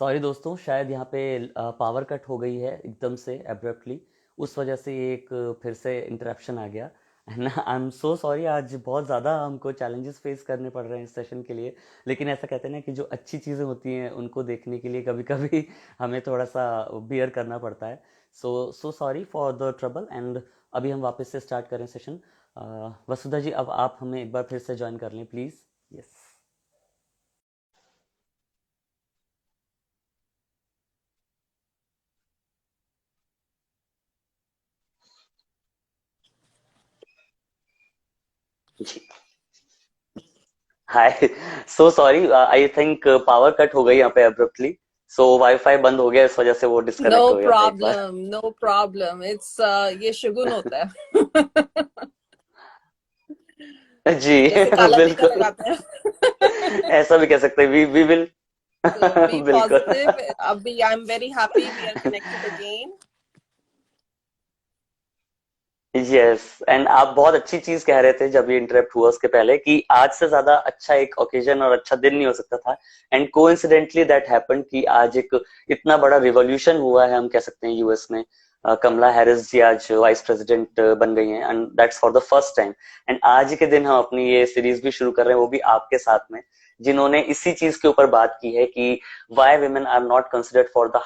Sorry दोस्तों, शायद यहाँ पे पावर कट हो गई है एकदम से एब्रप्टली। उस वजह से ये एक फिर से इंटरप्शन आ गया। And I am so sorry, आज बहुत ज़्यादा हमको चैलेंजेस फेस करने पड़ रहे हैं इस सेशन के लिए। लेकिन ऐसा कहते हैं ना कि जो अच्छी चीज़ें होती हैं उनको देखने के लिए कभी कभी हमें थोड़ा सा बियर करना पड़ता है। So so sorry for the trouble. And अभी हम वापस से स्टार्ट करें सेशन। वसुधा जी, अब आप हमें एक बार फिर से ज्वाइन कर लें प्लीज़। यस। जी। Hi. So sorry, I think power cut हो गई यहाँ पे अब्रप्टली। सो वाईफाई बंद हो गया, इस वजह से वो नो डिस्कनेक्ट हो गया था एक बार। Problem, no problem. इट्स ये शगुन होता है। जी। जैसे काला टीका बिल्कुल। लगाते हैं। ऐसा भी कह सकते हैं, वी विल। तो बी बिल्कुल। पॉजिटिव। अभी I am very happy we are connected again. Yes. And आप बहुत अच्छी चीज कह रहे थे जब ये इंटरप्ट हुआ उसके पहले, कि आज से ज्यादा अच्छा एक ओकेजन और अच्छा दिन नहीं हो सकता था। एंड कोइंसिडेंटली दैट हैपेंड कि आज एक इतना बड़ा रिवॉल्यूशन हुआ है, हम कह सकते हैं यूएस में। कमला हैरिस जी आज वाइस प्रेसिडेंट बन गई हैं, and that's for the first time. And आज के दिन हम अपनी ये सीरीज भी शुरू कर रहे हैं, वो भी आपके साथ में, जिन्होंने इसी चीज के ऊपर बात की है कि why women are not considered for the.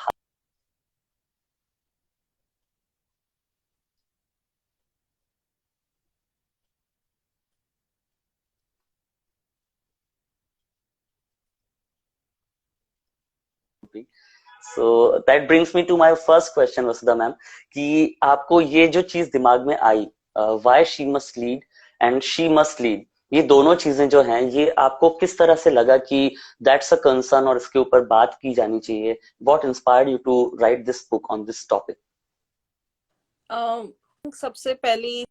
So that brings me to my first question Vasudha ma'am, कि आपको ये जो चीज दिमाग में आई, why she must lead and she must lead, ये दोनों चीजें जो हैं, ये आपको किस तरह से लगा कि दैट्स अ कंसर्न और इसके ऊपर बात की जानी चाहिए? What inspired you to write this book on this topic? सबसे पहली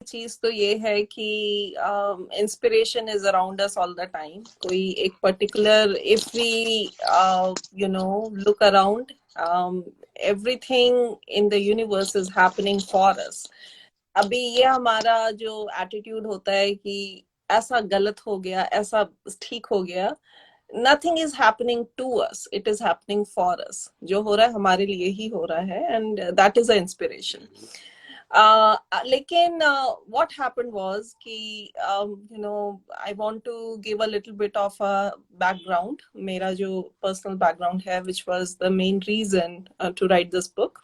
चीज तो ये है कि inspiration is around us all the time. कोई एक particular, if we look around, everything in the universe is happening for us. अभी ये हमारा जो एटीट्यूड होता है कि ऐसा गलत हो गया, ऐसा ठीक हो गया, nothing is happening to us, it is happening for us. जो हो रहा है हमारे लिए ही हो रहा है, and that is a inspiration. लेकिन what happened was कि I want to give a little bit of a background. मेरा जो personal background है, which was the main reason to write this book.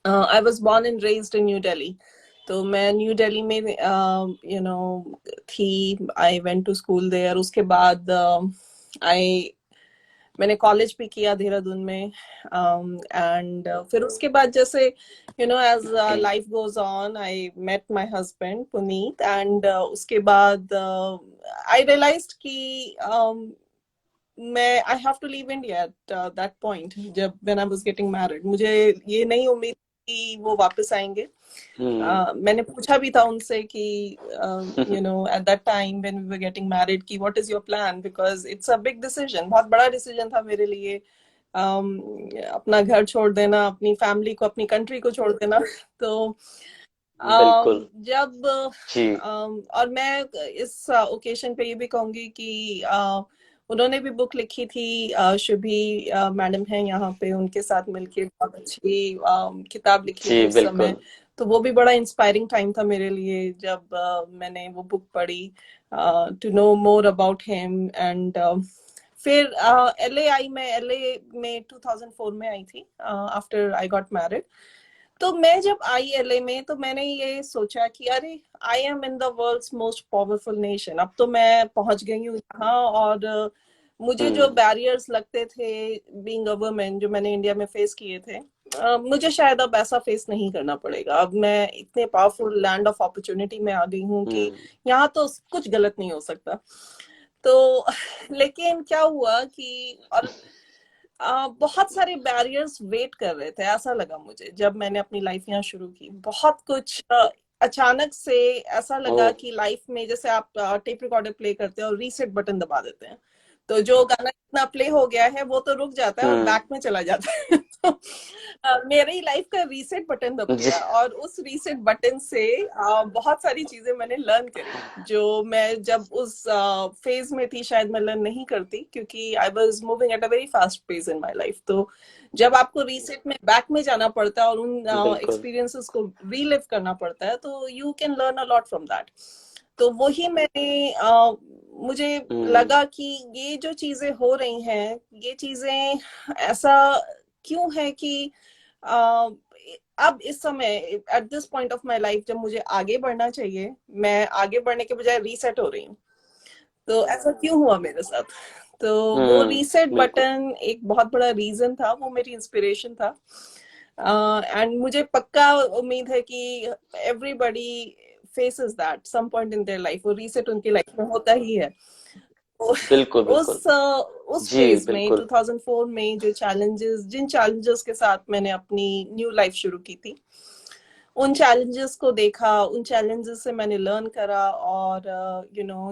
I was born and raised in New Delhi. तो मैं new Delhi में थी। I went to school there. उसके बाद आई मैंने कॉलेज भी किया देहरादून में। एंड फिर उसके बाद जैसे as okay. Life goes on, I met my husband Puneet. And उसके बाद आई रियलाइज्ड कि मैं I have to leave India at that point. जब when I was getting married, मुझे ये नहीं उम्मीद कि वो वापस आएंगे। हम्म। मैंने पूछा भी था उनसे कि at that time when we were getting married कि what is your plan, because it's a big decision, बहुत बड़ा डिसीजन था मेरे लिए। अपना घर छोड़ देना, अपनी फैमिली को, अपनी कंट्री को छोड़ देना। तो बिल्कुल। जब जी। और मैं इस ओकेशन पे ये भी कहूंगी कि उन्होंने भी बुक लिखी थी। शुभी मैडम हैं यहाँ पे, उनके साथ मिलके बहुत अच्छी किताब लिखी थी जी उस समय। बिल्कुल। तो वो भी बड़ा इंस्पायरिंग टाइम था मेरे लिए, जब मैंने वो बुक पढ़ी, to know more about him. And फिर एलए आई। मैं एलए में 2004 में आई थी, आफ्टर आई गॉट मैरिड। तो मैं जब आई एलए में, तो मैंने ये सोचा कि अरे, I am in the world's most powerful nation. अब तो मैं पहुंच गई हूँ यहाँ। और मुझे जो हम्म। बैरियर्स लगते थे बीइंग अ वुमन, जो मैंने इंडिया में फेस किए थे, मुझे शायद अब ऐसा फेस नहीं करना पड़ेगा। अब मैं इतने पावरफुल लैंड ऑफ अपॉर्चुनिटी में आ गई हूँ कि हम्म। यहाँ तो कुछ गलत नहीं हो सकता। तो लेकिन क्या हुआ कि, और बहुत सारे बैरियर्स वेट कर रहे थे, ऐसा लगा मुझे जब मैंने अपनी लाइफ यहाँ शुरू की। बहुत कुछ अचानक से ऐसा ओ। लगा कि लाइफ में जैसे आप टेप रिकॉर्डर प्ले करते हैं और रीसेट बटन दबा देते हैं, तो जो गाना इतना प्ले हो गया है वो तो रुक जाता है और हम्म। बैक में चला जाता है। मेरी लाइफ का रीसेट बटन दब जी गया, और उस रीसेट बटन से बहुत सारी चीजें मैंने लर्न करी, जो मैं जब उस फेज में थी शायद मैं लर्न नहीं करती, क्योंकि I was moving at a very fast pace in my life. तो जब आपको रीसेट में बैक में जाना पड़ता है और उन बिल्कुल। एक्सपीरियंसेस को रीलिव करना पड़ता है, तो you can learn a lot from that. तो वही मैंने मुझे हम्म लगा कि ये जो चीजें हो रही हैं, ये चीजें ऐसा क्यों है कि अ, अब इस समय at this point of my life जब मुझे आगे बढ़ना चाहिए, मैं आगे बढ़ने के बजाय रीसेट हो रही हूँ। तो ऐसा क्यों हुआ मेरे साथ? तो वो रीसेट बिल्कुल। बटन एक बहुत बड़ा रीजन था, वो मेरी इंस्पिरेशन था। एंड मुझे पक्का उम्मीद है कि everybody faces that some point in their life, वो रीसेट उनकी लाइफ में होता ही है। तो बिल्कुल बिल्कुल। उस जी फेज में बिल्कुल। 2004 में जो चैलेंजेस, जिन चैलेंजेस के साथ मैंने अपनी न्यू लाइफ शुरू की थी, उन चैलेंजेस को देखा, उन चैलेंजेस से मैंने लर्न करा, और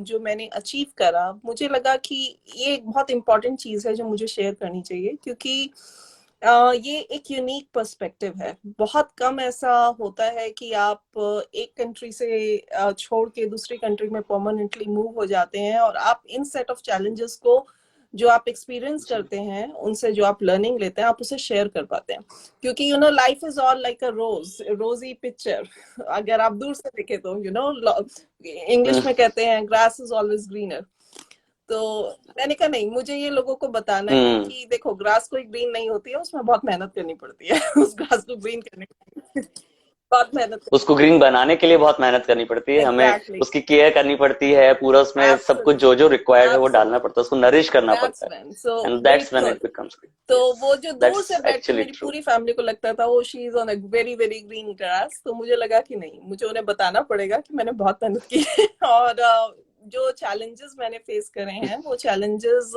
जो मैंने अचीव करा, मुझे लगा कि ये एक बहुत इंपॉर्टेंट चीज है जो मुझे शेयर करनी चाहिए, क्योंकि ये एक यूनिक पर्सपेक्टिव है। बहुत कम ऐसा होता है कि आप एक कंट्री से छोड़ के दूसरी कंट्री में परमानेंटली मूव हो जाते हैं, और आप इन सेट ऑफ चैलेंजेस को जो आप एक्सपीरियंस जी करते हैं, उनसे जो आप लर्निंग लेते हैं, आप उसे शेयर कर पाते हैं। क्योंकि लाइफ इज ऑल लाइक अ रोजी पिक्चर। अगर आप दूर से देखें तो इंग्लिश में कहते हैं ग्रास इज ऑलवेज ग्रीनर। तो मैंने कहा नहीं, मुझे ये लोगों को बताना है हम्म कि देखो, ग्रास कोई ग्रीन नहीं होती है, उसमें बहुत मेहनत करनी पड़ती है। उस ग्रास को ग्रीन करने के लिए बहुत मेहनत करनी उसको ग्रीन बनाने के लिए बहुत मेहनत करनी पड़ती है पड़ती है। हमें। एग्जैक्टली। उसकी केयर करनी पड़ती है पूरा, उसमें सब कुछ जो जो एब्सोल्युटली। रिक्वायर्ड है वो डालना एब्सोल्युटली। पड़ता है, उसको नरिश करना दैट्स पड़ता व्हेन, सो है। एंड दैट्स व्हेन बिल्कुल। It becomes green. तो यस, वो जो दूर दैट्स से बैठ के एक्चुअली मेरी ट्रू। पूरी फैमिली को लगता था वो she is on a very very green grass, तो मुझे लगा कि नहीं, मुझे उन्हें बताना पड़ेगा कि मैंने बहुत मेहनत की है। और जो चैलेंजेस मैंने फेस करे हैं, वो चैलेंजेस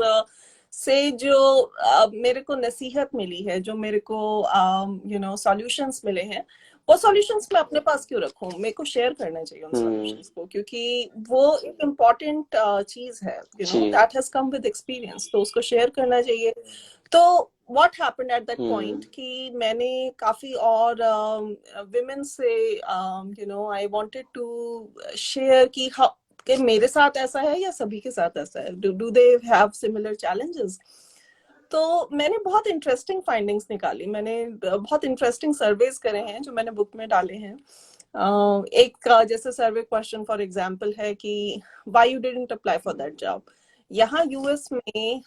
से जो मेरे को नसीहत मिली है, जो मेरे को सॉल्यूशंस मिले हैं, वो सॉल्यूशंस मैं अपने पास क्यों रखूं? मेरे को शेयर करना चाहिए उन हम्म। सॉल्यूशंस को, क्योंकि वो एक इम्पॉर्टेंट चीज है, जी। That has come with experience, तो उसको शेयर करना चाहिए। तो what happened at that point hmm कि मैंने काफी और विमेन से आई वांटेड टू शेयर कि मेरे साथ ऐसा है या सभी के साथ ऐसा है, do they have similar challenges. तो मैंने बहुत इंटरेस्टिंग फाइंडिंग्स निकाली, मैंने बहुत इंटरेस्टिंग सर्वेज करे हैं जो मैंने बुक में डाले हैं। एक जैसे सर्वे क्वेश्चन फॉर एग्जांपल है कि why you didn't apply for that job. यहाँ यूएस में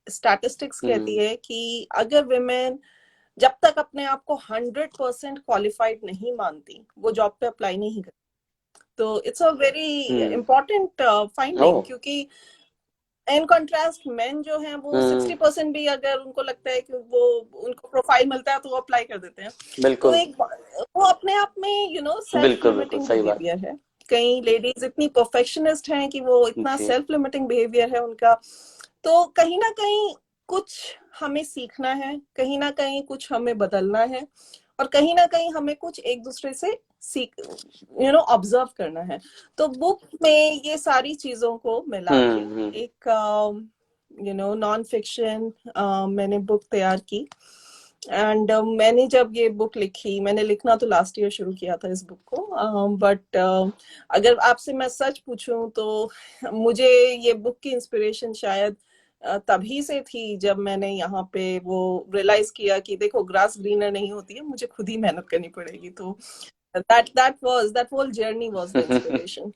स्टैटिस्टिक्स कहती हम्म है कि अगर विमेन जब तक अपने आप को 100% क्वालिफाइड नहीं मानती, वो जॉब पे अप्लाई नहीं करती। तो it's a very hmm. Important oh. Finding, क्योंकि इन कॉन्ट्रास्ट मेन जो हैं वो हम्म। 60% भी अगर उनको लगता है कि वो उनको प्रोफाइल मिलता है तो वो अप्लाई कर देते हैं। तो बिल्कुल एक वो अपने आप में सेल्फ बिल्कुल बिल्कुल लिमिटिंग सही बात। बिहेवियर है। कई लेडीज इतनी परफेक्शनिस्ट हैं कि वो इतना जी। सेल्फ लिमिटिंग बिहेवियर है उनका। तो कहीं ना कहीं कुछ हमें सीखना है, कहीं ना कहीं कुछ हमें बदलना है, और कहीं ना कहीं हमें कुछ एक दूसरे से सीख ऑब्जर्व करना है। तो बुक में ये सारी चीजों को मिला के हम्म। एक नॉन फिक्शन मैंने बुक तैयार की। एंड मैंने जब ये बुक लिखी, मैंने लिखना तो लास्ट ईयर शुरू किया था इस बुक को, बट अगर आपसे मैं सच पूछूं तो मुझे ये बुक की इंस्पिरेशन शायद तभी से थी जब मैंने यहाँ पे वो रियलाइज किया कि देखो, ग्रास ग्रीनर नहीं होती है, मुझे खुद ही मेहनत करनी पड़ेगी। तो that whole journey was the inspiration.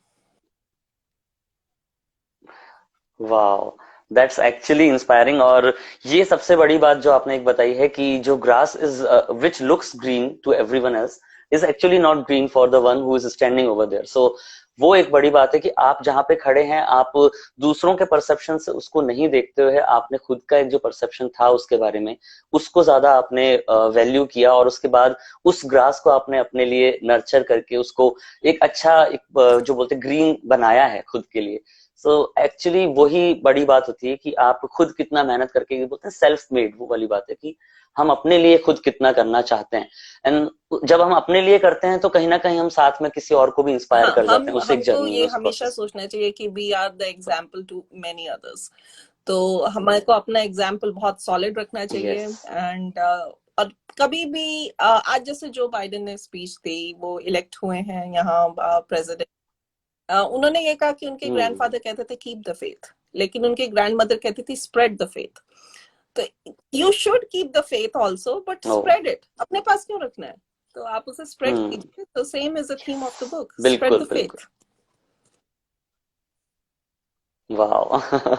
वाह, दैट्स एक्चुअली इंस्पायरिंग। और ये सबसे बड़ी बात जो आपने एक बताई है कि जो grass is which looks green to everyone else is actually not green for the one who is standing over there. So वो एक बड़ी बात है कि आप जहां पे खड़े हैं, आप दूसरों के परसेप्शन से उसको नहीं देखते हुए आपने खुद का एक जो परसेप्शन था उसके बारे में, उसको ज्यादा आपने वैल्यू किया, और उसके बाद उस ग्रास को आपने अपने लिए नर्चर करके उसको एक अच्छा एक जो बोलते ग्रीन बनाया है खुद के लिए। सो एक्चुअली वही बड़ी बात होती है कि आप खुद कितना मेहनत करके, ये बोलते हैं सेल्फ मेड, वो वाली बात है कि हम अपने लिए खुद कितना करना चाहते हैं। एंड जब हम अपने लिए करते हैं तो कहीं ना कहीं हम साथ में किसी और को भी इंस्पायर हाँ, कर जाते हम हैं उस एक हमको जर्नी में, ये उस हमेशा प्रोसेस सोचना चाहिए कि we are the example to many others. तो हमारे को अपना एग्जाम्पल बहुत सॉलिड रखना में। चाहिए। यस। एंड और कभी भी आज जैसे जो बाइडेन ने स्पीच दी, वो इलेक्ट हुए हैं यहाँ प्रेसिडेंट, उन्होंने ये कहा कि उनके ग्रैंडफादर कहते थे कीप द फेथ, लेकिन उनके ग्रैंडमदर कहती थी स्प्रेड द फेथ। तो you should keep the faith also, but oh spread it, अपने पास क्यों रखना है, तो आप उसे स्प्रेड हम्म कीजिए। तो same is the theme of the book, spread बिल्कुल द बिल्कुल। फेथ। वाह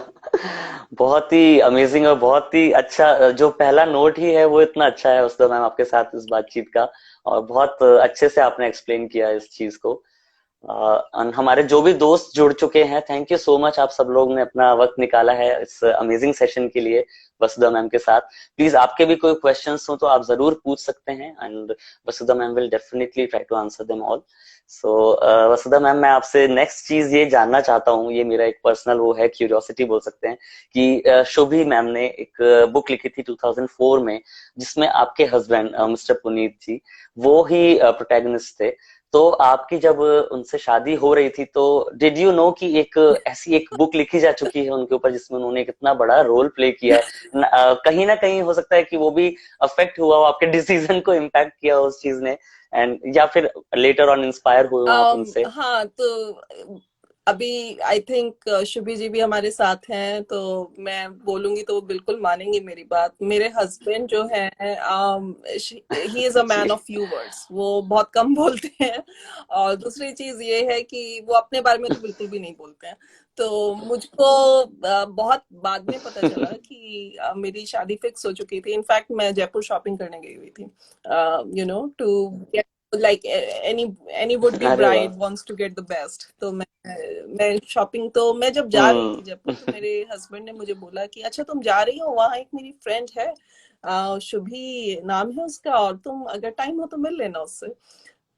बहुत ही अमेजिंग और बहुत ही अच्छा, जो पहला नोट ही है वो इतना अच्छा है उस मैम आपके साथ इस बातचीत का, और बहुत अच्छे से आपने एक्सप्लेन किया इस चीज को। हमारे जो भी दोस्त जुड़ चुके हैं, थैंक यू सो मच, आप सब लोग ने अपना वक्त निकाला है इस अमेजिंग सेशन के लिए वसुधा मैम के साथ। प्लीज आपके भी कोई क्वेश्चंस हो तो आप जरूर पूछ सकते हैं, and Vasudha ma'am will definitely try to answer them all. So Vasudha ma'am, मैं आपसे नेक्स्ट चीज ये जानना चाहता हूँ, ये मेरा एक पर्सनल वो है, क्यूरियोसिटी बोल सकते हैं, कि शुभी मैम ने एक बुक लिखी थी 2004 में, जिसमें आपके हस्बैंड मिस्टर पुनीत जी वो ही प्रोटैगनिस्ट थे। तो आपकी जब उनसे शादी हो रही थी, तो डिड यू नो कि एक ऐसी एक बुक लिखी जा चुकी है उनके ऊपर, जिसमें उन्होंने एक इतना बड़ा रोल प्ले किया है? कहीं ना कहीं हो सकता है कि वो भी अफेक्ट हुआ हो, आपके डिसीजन को इम्पैक्ट किया हो उस चीज ने, एंड या फिर लेटर ऑन इंस्पायर हुए हो आप उनसे? हाँ, तो अभी आई थिंक शुभी जी भी हमारे साथ हैं, तो मैं बोलूंगी तो वो बिल्कुल मानेंगी मेरी बात। मेरे हस्बैंड जो है, ही इज अ मैन जी ऑफ फ्यू वर्ड्स, वो बहुत कम बोलते हैं। और दूसरी चीज ये है कि वो अपने बारे में तो बिल्कुल भी नहीं बोलते हैं। तो मुझको बहुत बाद में पता चला कि मेरी शादी फिक्स हो चुकी थी। इनफैक्ट मैं जयपुर शॉपिंग करने गई हुई थी, you know, to like any would be अरे वाह। Bride wants to get the best. तो मैं शॉपिंग, तो मैं जब जा रही हम्म थी जयपुर, तो मेरे हस्बैंड ने मुझे बोला कि अच्छा तुम जा रही हो, वहाँ एक मेरी फ्रेंड है, शुभी नाम है उसका, और तुम अगर टाइम हो तो मिल लेना उससे।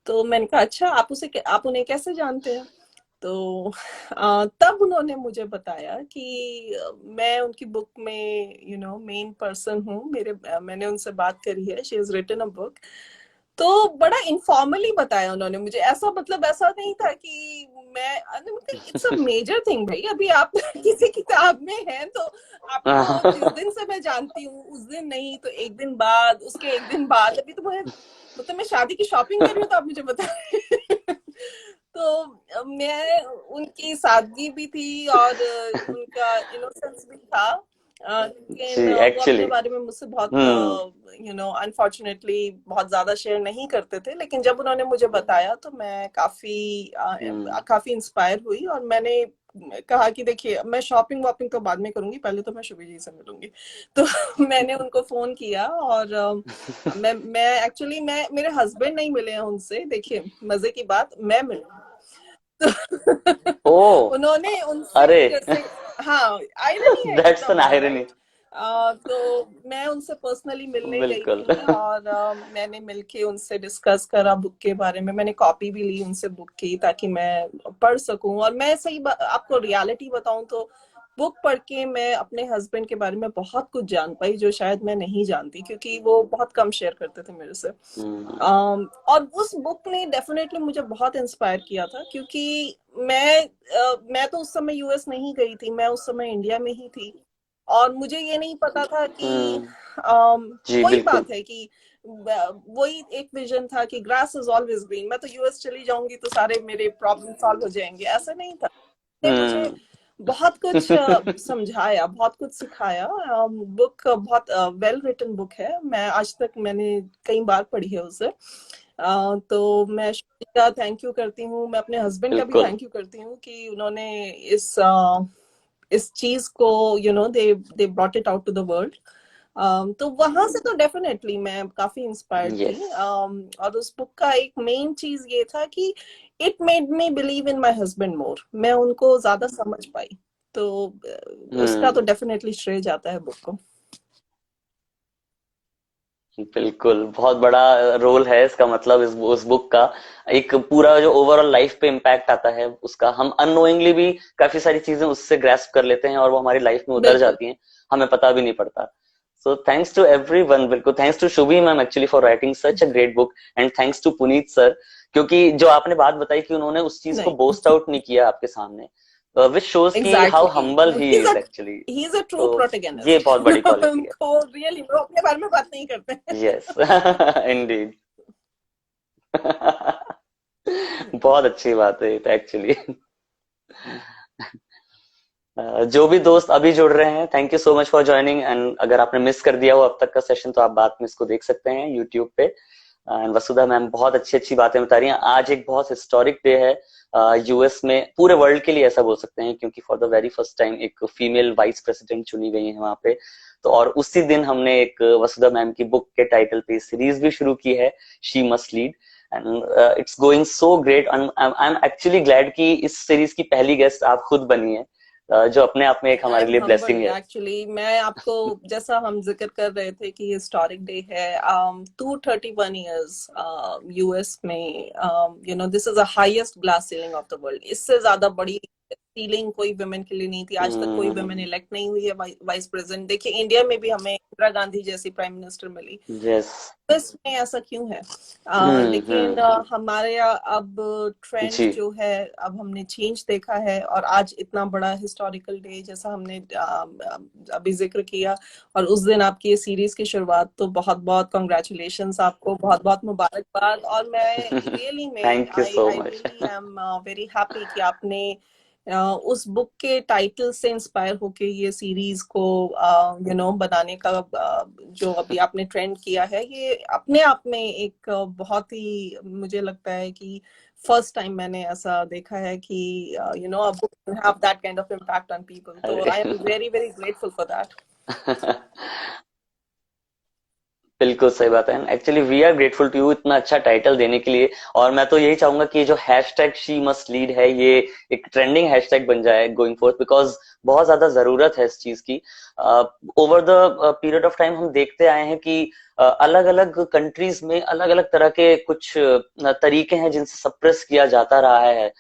तो मैंने कहा अच्छा, आप उन्हें कैसे जानते हैं? तो तब उन्होंने मुझे बताया कि मैं उनकी बुक में मेन पर्सन हूँ। मैंने उनसे बात करी है, she has written a book. तो बड़ा इनफॉर्मली बताया उन्होंने मुझे, ऐसा मतलब ऐसा नहीं था कि इट्स अ मेजर थिंग भाई, अभी आप किसी किताब में हैं तो आपको जिस दिन से मैं जानती हूँ उस दिन नहीं, तो एक दिन बाद, उसके एक दिन बाद, अभी तो मतलब मैं शादी की शॉपिंग कर रही हूँ तो आप मुझे बताएं। तो मैं, उनकी सादगी भी थी और उनका इनोसेंस भी था। जी लेकिन वो अपने एक्चुअली। बारे में मुझसे बहुत हम्म अनफॉर्चुनेटली बहुत ज्यादा शेयर नहीं करते थे। लेकिन जब उन्होंने मुझे बताया तो मैं हम्म काफी इंस्पायर हुई, और मैंने कहा कि देखिए, मैं शॉपिंग वॉपिंग तो बाद में करूंगी, पहले तो मैं शुभी जी से मिलूंगी। तो मैंने उनको फोन किया, और मैं एक्चुअली मेरे हस्बैंड नहीं मिले हैं उनसे, देखिए मजे की बात, मैं मिली। ओ उन्होंने उनसे अरे जैसे, हाँ, आयरनी है दैट्स कितना एन बड़ा, आयरनी। राइट? तो मैं उनसे पर्सनली मिलने गई बिल्कुल थी, और मैंने मिलके उनसे डिस्कस करा बुक के बारे में। मैंने कॉपी भी ली उनसे बुक की, ताकि मैं पढ़ सकूं। और मैं आपको रियलिटी बताऊं तो बुक पढ़ के मैं अपने हस्बैंड के बारे में बहुत कुछ जान पाई, जो शायद मैं नहीं जानती, क्योंकि वो बहुत कम शेयर करते थे मेरे से। हम्म और उस बुक ने डेफिनेटली मुझे बहुत इंस्पायर किया था, क्योंकि मैं तो उस समय यूएस नहीं गई थी, मैं उस समय इंडिया में ही थी। और मुझे ये नहीं पता था कि जी वही बिल्कुल। बात है कि वही एक विजन था कि ग्रास इज ऑलवेज ग्रीन, मैं तो यूएस चली जाऊंगी तो सारे मेरे प्रॉब्लम सॉल्व हो जाएंगे, ऐसा नहीं था। ने मुझे हम्म बहुत कुछ समझाया, बहुत कुछ सिखाया। बुक बहुत वेल रिटन बुक है, मैं आज तक मैंने कई बार पढ़ी है उसे। तो मैं श्रुति का थैंक यू करती हूँ, मैं अपने हस्बैंड का भी बिल्कुल थैंक यू करती हूँ कि उन्होंने इस चीज को they brought it out to the world. तो वहां से तो डेफिनेटली मैं काफी इंस्पायर्ड थी। यस। और उस बुक का एक मेन चीज ये था कि it made me believe in my husband more, मैं उनको ज्यादा समझ पाई। तो उसका तो हम्म डेफिनेटली श्रेय जाता है बुक को। बिल्कुल, बहुत बड़ा रोल है इसका, मतलब इस उस बुक का एक पूरा जो ओवरऑल लाइफ पे इम्पैक्ट आता है उसका, हम अननोइंगली भी काफी सारी चीजें उससे ग्रैस्प कर लेते हैं और वो हमारी लाइफ में उतर बिल्कुल। जाती हैं, हमें पता भी नहीं पड़ता। सो थैंक्स टू एवरीवन, बिल्कुल thanks to Shubhi ma'am actually for writing such a great book, and thanks to Puneet sir, क्योंकि जो आपने बात बताई कि उन्होंने उस चीज को नहीं। बोस्ट आउट नहीं किया आपके सामने, which shows कि how exactly humble he he is actually. Is a true तो ये प्रोटेगनिस्ट बहुत बड़ी क्वालिटी है. उनको रियली वो अपने बारे में बात नहीं करते हैं Yes, indeed. बहुत अच्छी बात है एक्चुअली. जो भी दोस्त अभी जुड़ रहे हैं, thank you so much for joining. And अगर आपने मिस कर दिया हो अब तक का सेशन तो आप बाद में इसको देख सकते हैं यूट्यूब पे. एंड वसुधा मैम बहुत अच्छी अच्छी बातें बता रही हैं. आज एक बहुत हिस्टोरिक डे है यूएस में, पूरे वर्ल्ड के लिए ऐसा बोल सकते हैं, क्योंकि for the very first time एक फीमेल वाइस प्रेसिडेंट चुनी गई है वहां पे. तो और उसी दिन हमने एक वसुधा मैम की बुक के टाइटल पे सीरीज भी शुरू की है, she must lead. And it's going so great. I am actually glad कि इस सीरीज की पहली गेस्ट आप खुद बनी है, जो अपने आप में एक आई हमारे एम लिए ब्लेसिंग हम्बल्ड है. एक्चुअली मैं आपको जैसा हम जिक्र कर रहे थे कि हिस्टोरिक डे है 231 इयर्स यूएस में you know this is the highest glass ceiling of the world इससे ज्यादा बड़ी सीलिंग कोई वुमेन के लिए नहीं थी आज तक कोई वुमेन इलेक्ट नहीं हुई है वाइस प्रेसिडेंट देखिए इंडिया में भी हमें इंदिरा गांधी जैसी प्राइम मिनिस्टर मिली यस. यूएस में ऐसा क्यों है लेकिन हमारे यहाँ अब ट्रेंड जी. जो है अब हमने चेंज देखा है और आज इतना बड़ा हिस्टोरिकल डे जैसा हमने अभी जिक्र किया और उस दिन आपकी ये सीरीज की शुरुआत तो बहुत बहुत कॉन्ग्रेचुलेशंस आपको बहुत बहुत मुबारकबाद और मैं रियली में thank you I so I much. Really M very happy कि आपने उस बुक के टाइटल से इंस्पायर होके ये सीरीज को यू नो बनाने का जो अभी आपने ट्रेंड किया है ये अपने आप में एक बहुत ही मुझे लगता है कि फर्स्ट टाइम मैंने ऐसा देखा है कि you know a book have that kind of impact on people तो अरे I am very very grateful for that बिल्कुल सही बात है. Actually we are grateful to you इतना अच्छा टाइटल देने के लिए. और मैं तो यही चाहूंगा कि जो हैशटैग शी मस्ट लीड है ये एक ट्रेंडिंग हैशटैग बन जाए गोइंग फोर्थ, बिकॉज बहुत ज्यादा जरूरत है इस चीज की. Over the period of time हम देखते आए हैं कि अलग अलग कंट्रीज में अलग अलग तरह के कुछ तरीके हैं जिनसे सप्रेस किया जाता रहा है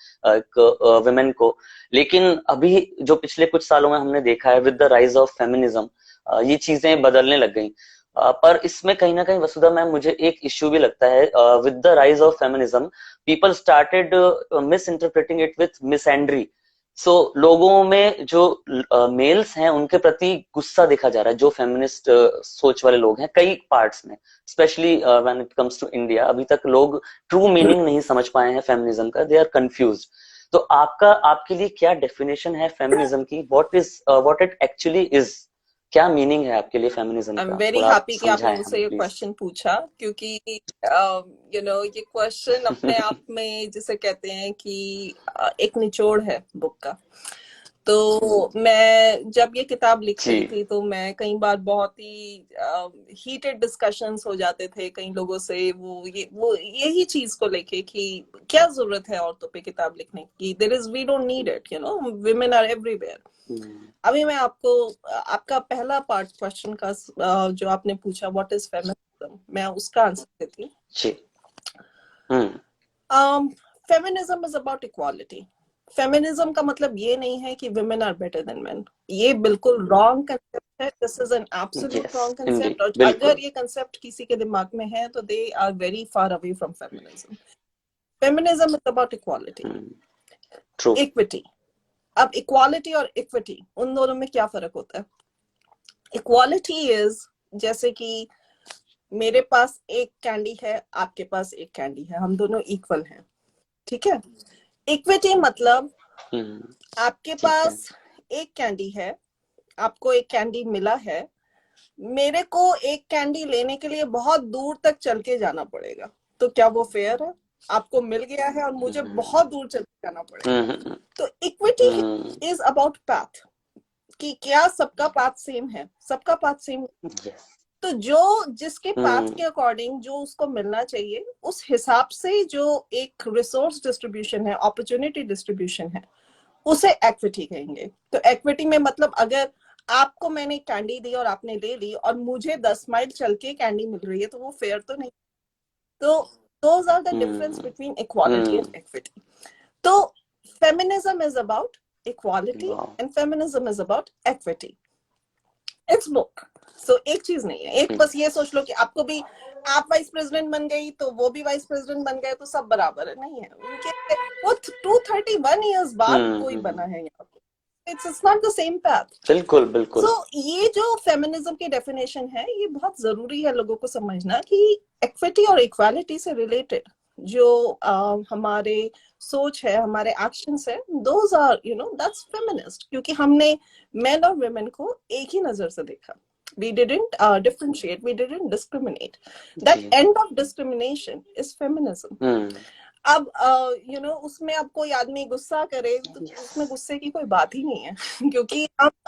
वुमेन को. लेकिन अभी जो पिछले कुछ सालों में हमने देखा है with the rise of feminism ये चीजें बदलने लग गई. पर इसमें कहीं ना कहीं वसुधा मैम मुझे एक इश्यू भी लगता है. With the rise of feminism people started misinterpreting it with misandry. So लोगों में जो मेल्स हैं उनके प्रति गुस्सा देखा जा रहा है, जो फेमिनिस्ट सोच वाले लोग हैं कई पार्ट्स में, specially when it comes to India. अभी तक लोग ट्रू मीनिंग नहीं समझ पाए हैं फेमिनिज्म का, दे आर कंफ्यूज. तो आपके लिए क्या डेफिनेशन है फेमिनिज्म की, व्हाट इट एक्चुअली इज, क्या मीनिंग है आपके लिए फेमिनिज्म आई एम का, वेरी थोड़ा आप हैप्पी कि आपने समझाएं मुझसे हमें ये प्लीज. क्वेश्चन पूछा क्योंकि यू नो ये क्वेश्चन अपने आप में जिसे कहते हैं कि एक निचोड़ है बुक का. तो मैं जब ये किताब लिख जी. रही थी तो मैं कई बार बहुत ही हीटेड डिस्कशंस हो जाते थे कई लोगों से वो यही चीज को लेके कि क्या जरूरत है औरतों पे किताब लिखने की there is we don't need it you know women are everywhere. अभी मैं आपको आपका पहला पार्ट क्वेश्चन का जो आपने पूछा व्हाट इज फेमिनिज्म मैं उसका आंसर देती हूँ. जी. Hmm. Feminism is about equality. Feminism का मतलब ये नहीं है कि women are better than men. ये बिल्कुल रॉन्ग कंसेप्ट है. This is an absolute yes wrong concept indeed, और अगर बिल्कुल. ये कंसेप्ट किसी के दिमाग में है तो they are very far away from feminism. Feminism is about equality, true. Equity. अब इक्वालिटी और इक्विटी उन दोनों में क्या फर्क होता है. इक्वालिटी इज जैसे कि मेरे पास एक कैंडी है आपके पास एक कैंडी है हम दोनों इक्वल हैं ठीक है. इक्विटी मतलब आपके ठीक है. पास एक कैंडी है आपको एक कैंडी मिला है मेरे को एक कैंडी लेने के लिए बहुत दूर तक चल के जाना पड़ेगा. तो क्या वो फेयर है. आपको मिल गया है और मुझे बहुत दूर चल के जाना पड़ेगा. तो इक्विटी इज अबाउट पाथ कि क्या सबका पाथ सेम है. सबका पाथ सेम. तो जो जिसके पाथ के अकॉर्डिंग जो उसको मिलना चाहिए उस हिसाब से जो एक रिसोर्स डिस्ट्रीब्यूशन है अपॉर्चुनिटी डिस्ट्रीब्यूशन है उसे एक्विटी कहेंगे. तो एक्विटी में मतलब अगर आपको मैंने कैंडी दी और आपने ले ली और मुझे 10 माइल चल के कैंडी मिल रही है तो वो फेयर तो नहीं. तो those are the difference between equality and equity. तो feminism is about equality and feminism is about equity. Its book so एक चीज नहीं है, एक बस ये सोच लो कि आपको भी, आप वाइस प्रेसिडेंट बन गई तो वो भी वाइस प्रेसिडेंट बन गए तो सब बराबर है, नहीं है। उनके वो 231 ईयर्स बाद कोई बना है यहाँ पे, it's not the same path. बिल्कुल बिल्कुल। सो ये जो फेमिनिज्म की डेफिनेशन है, ये बहुत जरूरी है लोगों को समझना कि इक्विटी और इक्वालिटी से रिलेटेड जो हमारे सोच है, हमारे एक्शंस है, दोज आर दैट्स फेमिनिस्ट, क्योंकि हमने मेन और वुमेन को एक ही नजर से देखा। We didn't differentiate, we didn't discriminate. That end of discrimination is feminism. अब उसमें अब कोई आदमी गुस्सा करे तो उसमें गुस्से की कोई बात ही नहीं है क्योंकि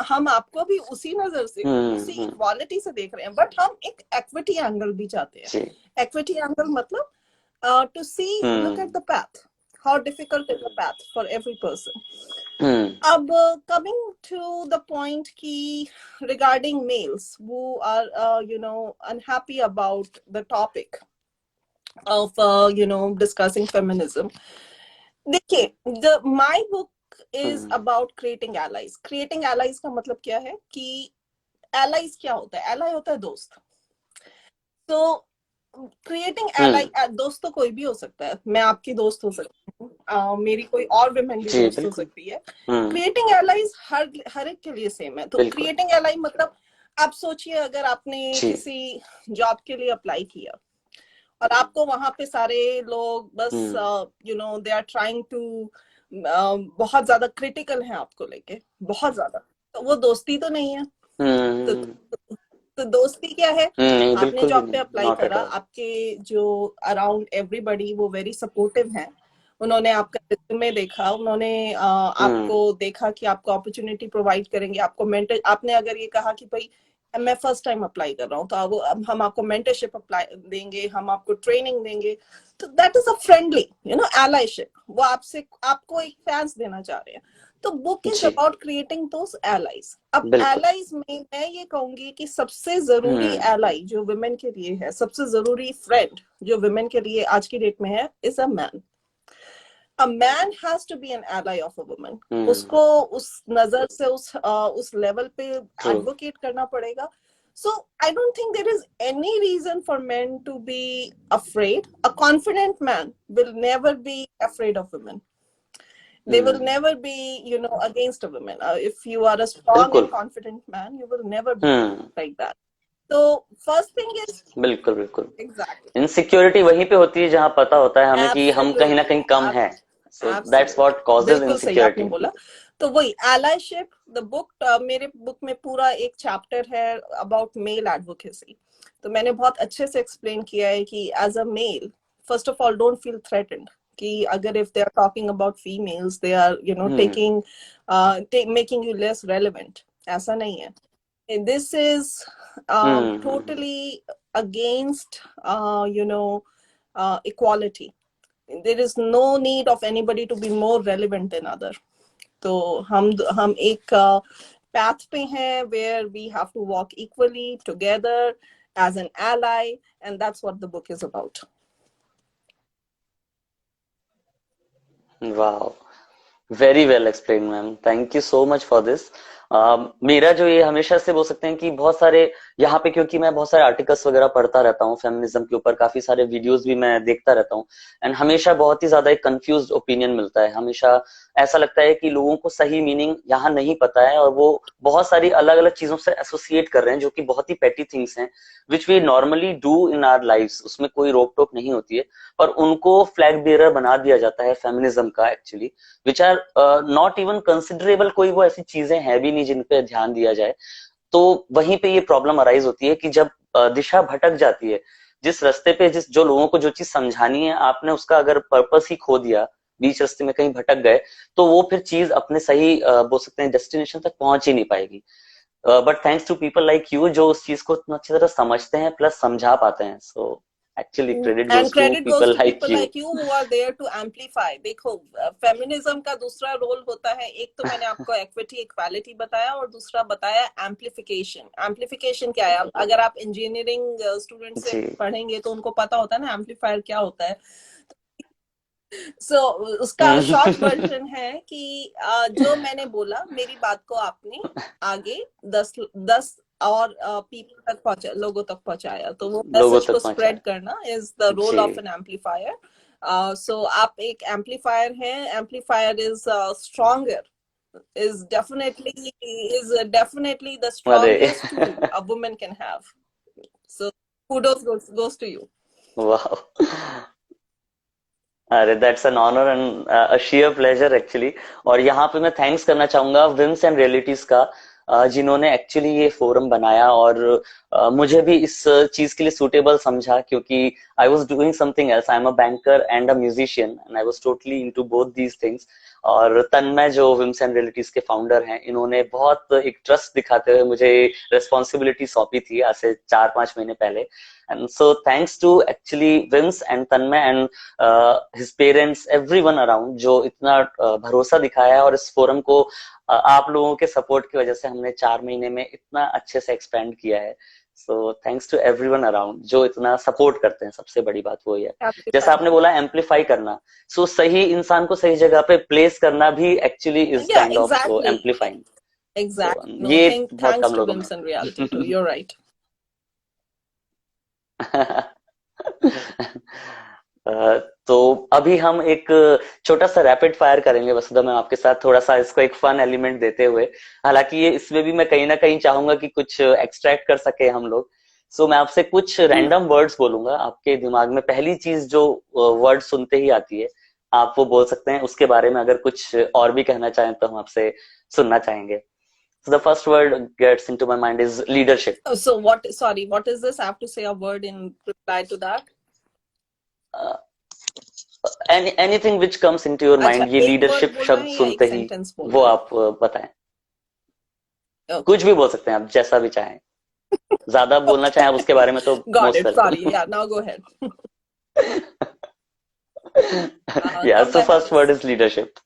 हम आपको भी उसी नजर से, उसी इक्वालिटी से देख रहे हैं, बट हम एक एक्विटी एंगल भी चाहते हैं। एक्विटी एंगल मतलब to see, look at the path, how difficult is the path for every person. अब coming to the point ki regarding males who are unhappy about the topic of discussing feminism. देखिए, my book is about creating allies. Creating allies का मतलब क्या है कि allies क्या होता है? ally होता है दोस्त। तो क्रिएटिंग एलाई, दोस्त तो कोई भी हो सकता है, मैं आपकी दोस्त हो सकती हूँ, मेरी कोई और विमेन भी दोस्त हो सकती है। क्रिएटिंग एलाइज हर एक के लिए सेम है। तो क्रिएटिंग एलाई मतलब आप सोचिए, अगर आपने किसी जॉब के लिए अप्लाई किया और आपको वहां पे सारे लोग बस दे आर ट्राइंग टू, बहुत ज्यादा क्रिटिकल हैं आपको लेके, बहुत ज्यादा, तो वो दोस्ती तो नहीं है। तो दोस्ती क्या है? आपने जॉब पे अप्लाई करा, आपके जो अराउंड एवरीबडी वो वेरी सपोर्टिव हैं, उन्होंने आपका रिज्यूमे देखा, उन्होंने आपको देखा कि आपको अपॉर्चुनिटी प्रोवाइड करेंगे, आपको मेंटर, आपने अगर ये कहा कि भाई मैं फर्स्ट टाइम अप्लाई कर रहा हूँ, तो अब हम आपको मेंटरशिप अप्लाई देंगे, हम आपको ट्रेनिंग देंगे, तो दैट इज अ फ्रेंडली एलाइशिप। वो आपको एक चांस देना चाह रहे हैं। तो book is about creating those allies. अब एलाइज में मैं ये कहूंगी कि सबसे जरूरी एलाई जो वुमेन के लिए है, सबसे जरूरी फ्रेंड जो वुमेन के लिए आज की डेट में है, is a man. A man has to be an ally of a woman. उसको उस नजर से उस लेवल पे एडवोकेट करना पड़ेगा। So I don't think there is any reason for men to be afraid. A confident man will never be afraid of women. They will never be, against a woman. If you are a strong and confident man, you will never be like that. So first thing is, बिल्कुल बिल्कुल, exactly, insecurity वहीं पे होती है जहाँ पता होता है हमें कि हम कहीं ना कहीं कम हैं। So that's what causes insecurity. बोला। तो वही allyship, the book, मेरे बुक में पूरा एक चैप्टर है about male advocacy। तो मैंने बहुत अच्छे से एक्सप्लेन किया है कि as a male, first of all, don't feel threatened कि अगर if they are talking about females, they are taking making you less relevant, ऐसा नहीं है। This is totally against equality. There is no need of anybody to be more relevant than other. तो हम एक path पे हैं where we have to walk equally together as an ally, and that's what the book is about. Wow, very well explained, ma'am. Thank you so much for this. मेरा जो ये हमेशा से बोल सकते हैं कि बहुत सारे यहाँ पे, क्योंकि मैं बहुत सारे आर्टिकल्स वगैरह पढ़ता रहता हूँ फेमिनिज्म के ऊपर, काफी सारे वीडियोस भी मैं देखता रहता हूँ, एंड हमेशा बहुत ही ज्यादा एक कंफ्यूज्ड ओपिनियन मिलता है। हमेशा ऐसा लगता है कि लोगों को सही मीनिंग यहाँ नहीं पता है और वो बहुत सारी अलग अलग चीजों से एसोसिएट कर रहे हैं जो कि बहुत ही पेटी थिंग्स हैं, which we normally do in our lives. उसमें कोई रोक टोक नहीं होती है, पर उनको फ्लैग बेरर बना दिया जाता है फेमिनिज्म का actually, which are not even considerable. कोई वो ऐसी चीजें हैं भी नहीं जिन पे ध्यान दिया जाए। तो वहीं पे ये प्रॉब्लम अराइज होती है कि जब दिशा भटक जाती है, जिस रास्ते पे जो लोगों को जो चीज समझानी है, आपने उसका अगर पर्पस ही खो दिया, बीच रास्ते में कहीं भटक गए, तो वो फिर चीज अपने सही बोल सकते हैं डेस्टिनेशन तक पहुंच ही नहीं पाएगी। But thanks to people like you जो उस चीज को इतना अच्छी तरह समझते हैं प्लस समझा पाते हैं। सो actually credit goes to people like you who are there to amplify. देखो, फेमिनिज्म का दूसरा रोल होता है, एक तो मैंने आपको इक्विटी इक्वालिटी बताया और दूसरा बताया एम्प्लीफिकेशन। एम्प्लीफिकेशन क्या है? अगर आप इंजीनियरिंग स्टूडेंट से पढ़ेंगे तो उनको पता होता है ना एम्प्लीफायर क्या होता है। उसका शॉर्ट वर्जन है कि जो मैंने बोला, मेरी बात को आपने आगे 10 और पीपल तक पहुंचा, लोगों तक पहुंचाया। तो वो लोगों मैसेज को तक स्प्रेड पहुंचाया। करना इज द रोल ऑफ जी। An amplifier. सो आप एक एम्पलीफायर हैं, amplifier is stronger, is definitely the अरे strongest tool a woman can have. So kudos goes to you. वाह, अरे that's an honour and a sheer pleasure actually. और यहाँ पे मैं थैंक्स करना चाहूंगा विम्स एंड रियलिटीज का, जिन्होंने एक्चुअली ये फोरम बनाया और मुझे भी इस चीज के लिए सुटेबल समझा, क्योंकि I was doing something else. I am a banker and a musician and I was totally into both these things. और तन्मय जो विम्स एंड रियलिटीज के फाउंडर हैं, इन्होंने बहुत एक ट्रस्ट दिखाते हुए मुझे रिस्पॉन्सिबिलिटी सौंपी थी आज से 4-5 महीने पहले। And so thanks to actually whims and Tanmay and his parents, everyone around, जो इतना भरोसा दिखाया है। और इस फोरम को आप लोगों के सपोर्ट की वजह से हमने 4 महीने में इतना अच्छे से एक्सपेंड किया है। So thanks to everyone around जो इतना सपोर्ट करते हैं। सबसे बड़ी बात वो है, जैसा आपने Amplifier. बोला एम्पलीफाई करना, सो सही इंसान को सही जगह पे प्लेस करना भी actually is Yeah, kind of exactly. Amplifying. So Exactly. No, ये बहुत thanks कम to लोगों में Vims and Reality too. होता You're right. अ, तो अभी हम एक छोटा सा रैपिड फायर करेंगे वसुधा मैम आपके साथ, थोड़ा सा इसको एक फन एलिमेंट देते हुए। हालांकि ये इसमें भी मैं कहीं ना कहीं चाहूंगा कि कुछ एक्सट्रैक्ट कर सके हम लोग। सो मैं आपसे कुछ रैंडम वर्ड्स बोलूंगा, आपके दिमाग में पहली चीज जो वर्ड सुनते ही आती है आप वो बोल सकते हैं। उसके बारे में अगर कुछ और भी कहना चाहें तो हम आपसे सुनना चाहेंगे। So the first word gets into my mind is leadership. Oh, so what? Sorry, what is this? I have to say a word in reply to that. Uh, anything which comes into your अच्छा, mind, ये एक word leadership बोलना शब्द है या एक सुनते ही sentence वो बोलना है? आप बताएं। Okay. कुछ भी बोल सकते हैं आप, जैसा भी चाहें। ज्यादा बोलना चाहें आप उसके बारे में तो Got most it. Sorry. Welcome. Yeah, now go ahead. Yeah, so Kamala first word Harris. is leadership.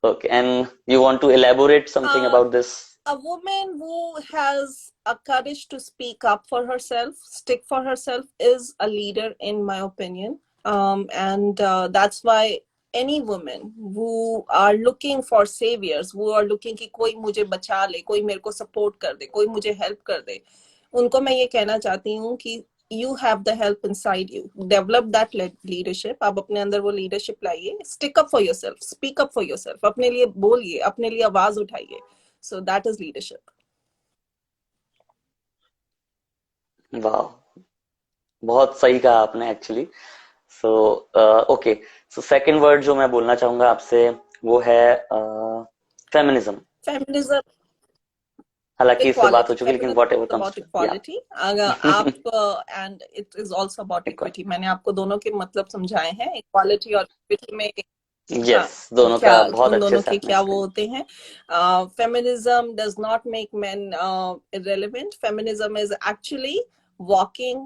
Okay, and you want to elaborate something Uh, about this? a woman who has a courage to speak up for herself, stick for herself, is a leader, in my opinion. And that's why any women who are looking for saviors, who are looking कि कोई मुझे बचा ले, कोई मेरे को support कर दे, कोई मुझे help कर दे, उनको मैं ये कहना चाहती हूँ कि you have the help inside you. Develop that leadership. आप अपने अंदर वो leadership लाइए. Stick up for yourself. Speak up for yourself. अपने लिए बोलिए, अपने लिए आवाज उठाइए. So that is leadership. वाह, बहुत सही कहा आपने actually. So okay, so second word जो मैं बोलना चाहूंगा आपसे वो है फेमिनिज्म। Feminism, हालांकि इस पे बात हो equality. चुकी है, लेकिन Feminism whatever is comes about to, या equality. अगर आप and it is also about equity. मैंने आपको दोनों के मतलब समझाए हैं. Equality और equity में हाँ, यस, दोनों क्या का बहुत उन अच्छे दोनों से के आपने क्या वो एक्सप्लेन होते हैं? Feminism does not make main irrelevant. Feminism is actually walking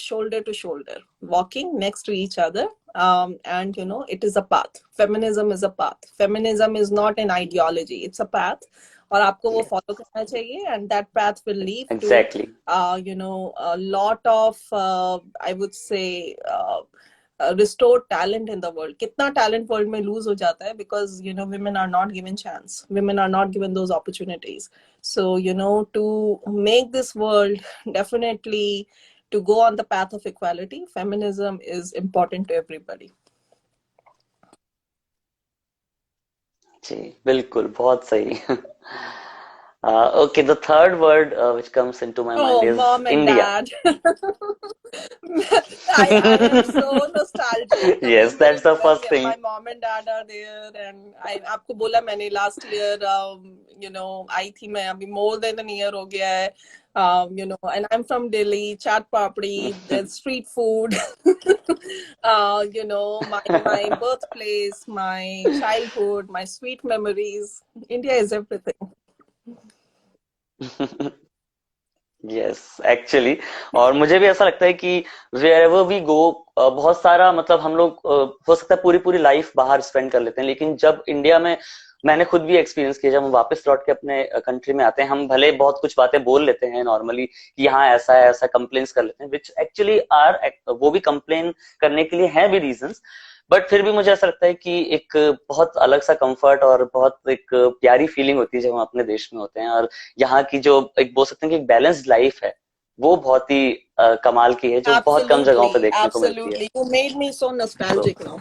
shoulder to shoulder, walking next to each other. And it is a path. Feminism is a path. Feminism is not an ideology, it's a path. और आपको वो किया। Follow करना चाहिए, and that path will lead to exactly. a lot of I would say restore talent in the world. कितना talent world में lose हो जाता है because women are not given chance, women are not given those opportunities. So to make this world definitely to go on the path of equality, feminism is important to everybody. जी बिल्कुल, बहुत सही। Okay, the third word which comes into my mind Oh, is mom and India. dad. I am so nostalgic. अभी Yes, मेरे that's the first my thing. mom and dad are there, and I आपको बोला मैंने last year आई थी मैं, अभी more than a year हो गया है. And I'm from Delhi. Chaat papdi, there's street food. My birthplace, my childhood, my sweet memories. India is everything. Yes actually, और मुझे भी ऐसा लगता है कि वेयरएवर वी गो, बहुत सारा मतलब हम लोग हो सकता है पूरी पूरी लाइफ बाहर स्पेंड कर लेते हैं, लेकिन जब इंडिया में, मैंने खुद भी एक्सपीरियंस किया, जब हम वापस लौट के अपने कंट्री में आते हैं, हम भले बहुत कुछ बातें बोल लेते हैं नॉर्मली कि यहाँ ऐसा है, ऐसा कंप्लेन्स कर लेते हैं, विच एक्चुअली आर, वो भी कंप्लेन करने के लिए हैं भी रीजंस, बट फिर भी मुझे ऐसा लगता है कि एक बहुत अलग सा कंफर्ट और बहुत एक प्यारी फीलिंग होती है जब हम अपने देश में होते हैं, और यहाँ की जो एक बोल सकते हैं कि एक बैलेंस्ड लाइफ है, वो बहुत ही कमाल की है, जो बहुत कम जगहों पे Absolutely, देखने को मिलती है। absolutely. You made me so तो nostalgic now.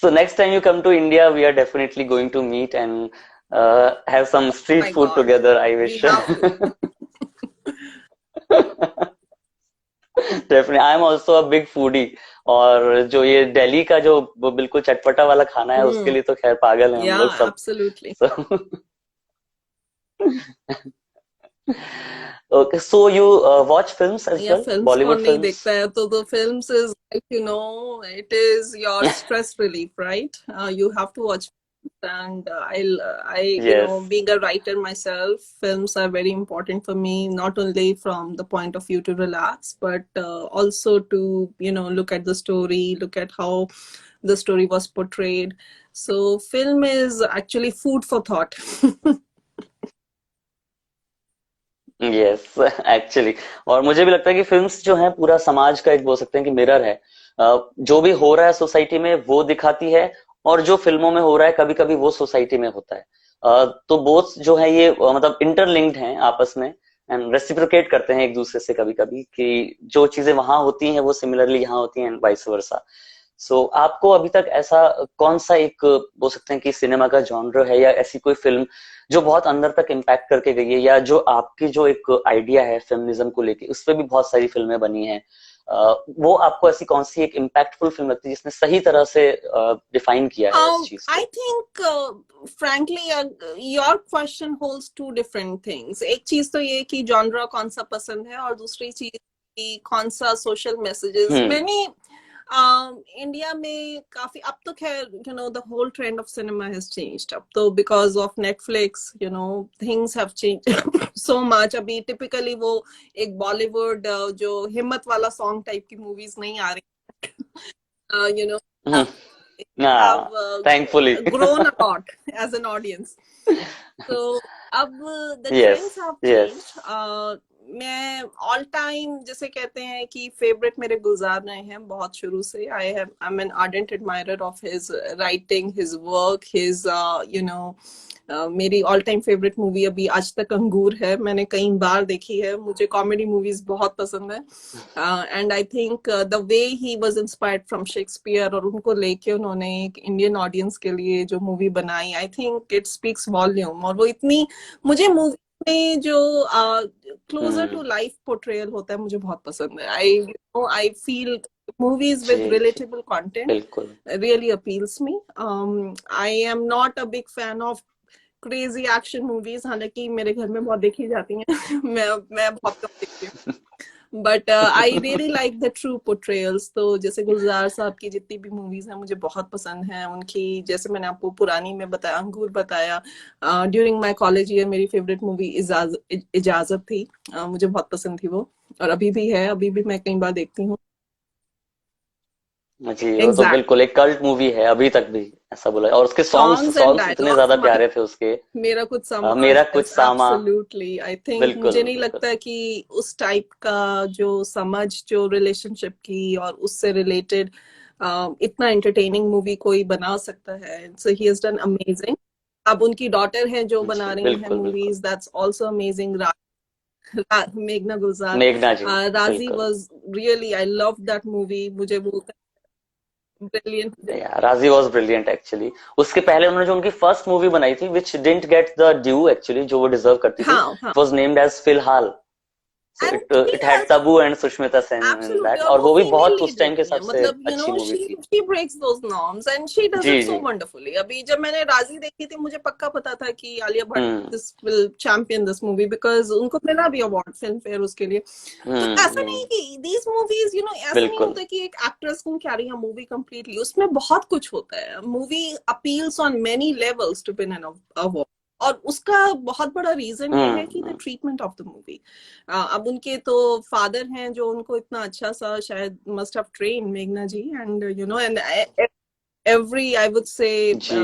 so next time you come to India, we are definitely going to meet and have some street My food God, together, I we wish. have to. Definitely I am also a big foodie, और जो ये दिल्ली का जो वो बिल्कुल चटपटा वाला खाना है उसके Hmm. लिए तो खैर पागल है हम लोग Yeah, सब। absolutely. So okay, so you watch films as Yeah, well, films Bollywood कौन नहीं films? देखता है, तो the films is like, you know, it is your stress relief, right? You have to watch. And you Yes. know, being a writer myself, films are very important for me, not only from the point of view to relax, but also to, you know, look at the story, look at how the story was portrayed. So film is actually food for thought. Yes actually और मुझे भी लगता है कि films जो हैं पूरा समाज का एक बोल सकते हैं कि मिरर है। जो भी हो रहा है सोसाइटी में वो दिखाती है, और जो फिल्मों में हो रहा है कभी कभी वो सोसाइटी में होता है। तो बोथ जो है ये मतलब इंटरलिंक्ड हैं आपस में, एंड रेसिप्रोकेट करते हैं एक दूसरे से कभी कभी, कि जो चीजें वहां होती हैं वो सिमिलरली यहाँ होती हैं एंड वाइस वर्सा। सो आपको अभी तक ऐसा कौन सा एक बोल सकते हैं कि सिनेमा का जॉनर है, या ऐसी कोई फिल्म जो बहुत अंदर तक इम्पैक्ट करके गई है, या जो आपकी जो एक आइडिया है फेमिनिज्म को लेके, उस पर भी बहुत सारी फिल्में बनी हैं, वो आपको ऐसी कौन सी एक इम्पैक्टफुल फिल्म लगती है जिसने सही तरह से डिफाइन किया है इस चीज I को? think, frankly, your question holds two different things. एक चीज तो ये कि genre कौन सा पसंद है, और दूसरी चीज कि कौन सा social messages। हम्म। मैंने इंडिया में काफी, अब तो खैर, you know, the whole trend of cinema has changed. अब तो because of Netflix, you know, things have changed so much. अभी typically वो एक बॉलीवुड जो हिम्मत वाला सॉन्ग टाइप की मूवीज नहीं आ रही, you know, have thankfully. grown a lot as an audience. So अब the yes trends have yes. changed. मैं ऑल टाइम जैसे कहते हैं कि फेवरेट मेरे गुलजार रहे हैं बहुत शुरू से। I am an ardent admirer of his writing, his work, his you know, मेरी ऑल टाइम फेवरेट मूवी अभी आज तक अंगूर है। मैंने कई बार देखी है। मुझे कॉमेडी मूवीज बहुत पसंद है, and I think the way he was inspired from Shakespeare, और उनको लेके उन्होंने एक इंडियन ऑडियंस के लिए जो मूवी बनाई, I think it speaks volume. और वो इतनी, मुझे मूवी में जो क्लोजर टू लाइफ पोर्ट्रेयल होता है मुझे बहुत पसंद है। आई फील movies जी with जी relatable content बिल्कुल। really appeals me. I am not a big fan of crazy action movies, हालांकि मेरे घर में बहुत देखी जाती हैं। मैं बहुत कम देखती हूँ, but I really like the true portrayals. तो जैसे गुलजार साहब की जितनी भी मूवीज हैं मुझे बहुत पसंद हैं उनकी। जैसे मैंने आपको पुरानी में बताया, अंगूर बताया, ड्यूरिंग माय कॉलेज ईयर मेरी फेवरेट मूवी इजाजत थी। मुझे बहुत पसंद थी वो, और अभी भी है, अभी भी मैं कई बार देखती हूँ। जी वो तो एग्जैक्ट, बिल्कुल एक कल्ट मूवी है अभी तक भी, ऐसा बोला। और उसके सॉन्ग्स सॉन्ग्स एंड सॉन्ग्स इतने डायलॉग्स, ज्यादा प्यारे थे उसके। मेरा कुछ सामा, मेरा कुछ yes Sama. Absolutely. I think, बिल्कुल मुझे नहीं बिल्कुल। लगता कि उस टाइप का जो समझ, जो रिलेशनशिप की और उससे रिलेटेड इतना एंटरटेनिंग मूवी कोई बना सकता है। सो ही हैज डन अमेजिंग। अब उनकी डॉटर है जो बना जी रही है बिल्कुल बिल्कुल। Movies, that's also amazing. मेघना गुलजार, मेघना जी। राजी बिल्कुल। Was really, I love that movie. मुझे वो ब्रिलियंट। राजी वॉज ब्रिलियंट एक्चुअली। उसके पहले उन्होंने जो उनकी फर्स्ट मूवी बनाई थी which didn't get the due actually, जो वो डिजर्व करती थी, हाँ हाँ, was named as Filhaal. So and it to be it had Tabu and Sushmita Sen in Absolutely, that, और और वो वो भी फीमेल बहुत लीड उस टाइम के रहती हिसाब है, से मतलब यू अच्छी नो मूवी शी थी। She breaks those norms and she does it जी सो जी। वंडरफुली। अभी जब मैंने राजी देखी थी मुझे पक्का पता था कि आलिया भट्ट हम्म this will champion this movie, because उनको मिला भी अवार्ड फिल्म फेयर उसके लिए। तो ऐसा नहीं हम्म। कि दीज मूवीज, यू नो, ऐसा नहीं बिल्कुल। होता कि एक एक्ट्रेस को कैरी अ मूवी कंप्लीटली, उसमें बहुत कुछ होता है। Movie appeals on many levels to win an award, और उसका बहुत बड़ा रीजन ये है कि the hmm. Treatment of the movie. अब उनके तो फादर हैं जो उनको इतना अच्छा सा शायद मस्ट हैव ट्रेन, मेघना ji, and you know, and I would say, जी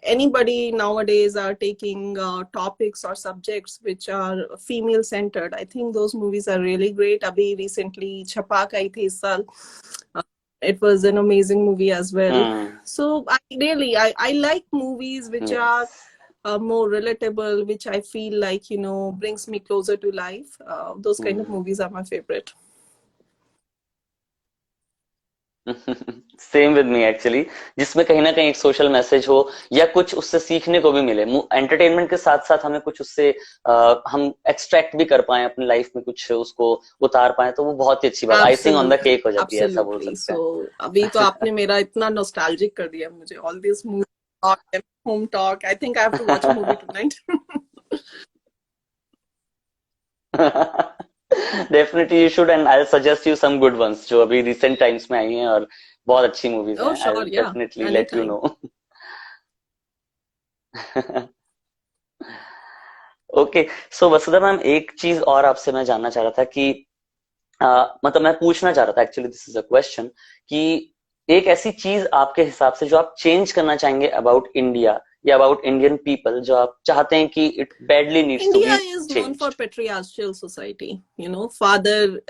anybody nowadays are taking topics or subjects which are female centered. I think those movies are really great. Abhi recently Chhapak आई थी इस साल. Uh, it was an amazing movie as well. Hmm So I like movies which yes are more relatable, which I feel like, brings me closer to life. Those kind of movies are my favorite. Same with me actually, जिसमें कहीं ना कहीं एक social message हो या कुछ उससे सीखने को भी मिले, एंटरटेनमेंट के साथ साथ हमें कुछ उससे हम एक्सट्रैक्ट भी कर पाए अपनी लाइफ में, कुछ उसको उतार पाए, तो वो बहुत ही अच्छी बात, icing on the Absolutely, cake हो जाती है, ऐसा बोल absolutely. सकते हैं. So अभी तो आपने मेरा इतना nostalgic कर दिया मुझे. All this movie talk and home talk. I think I have to watch a movie tonight. Definitely you should, and I suggest you some good ones जो अभी रिसेंट टाइम्स में आई हैं और बहुत अच्छी मूवीज Oh, हैं. I sure, yeah, definitely let you anytime. नो. Okay, so Vasudha ma'am, एक चीज और आपसे मैं जानना चाह रहा था कि मतलब मैं पूछना चाह रहा था, actually this is a question, कि एक ऐसी चीज आपके हिसाब से जो आप चेंज करना चाहेंगे अबाउट इंडिया या अबाउट इंडियन पीपल, जो आप चाहते हैं कि it badly needs to India be is known for changed. patriarchal society. Father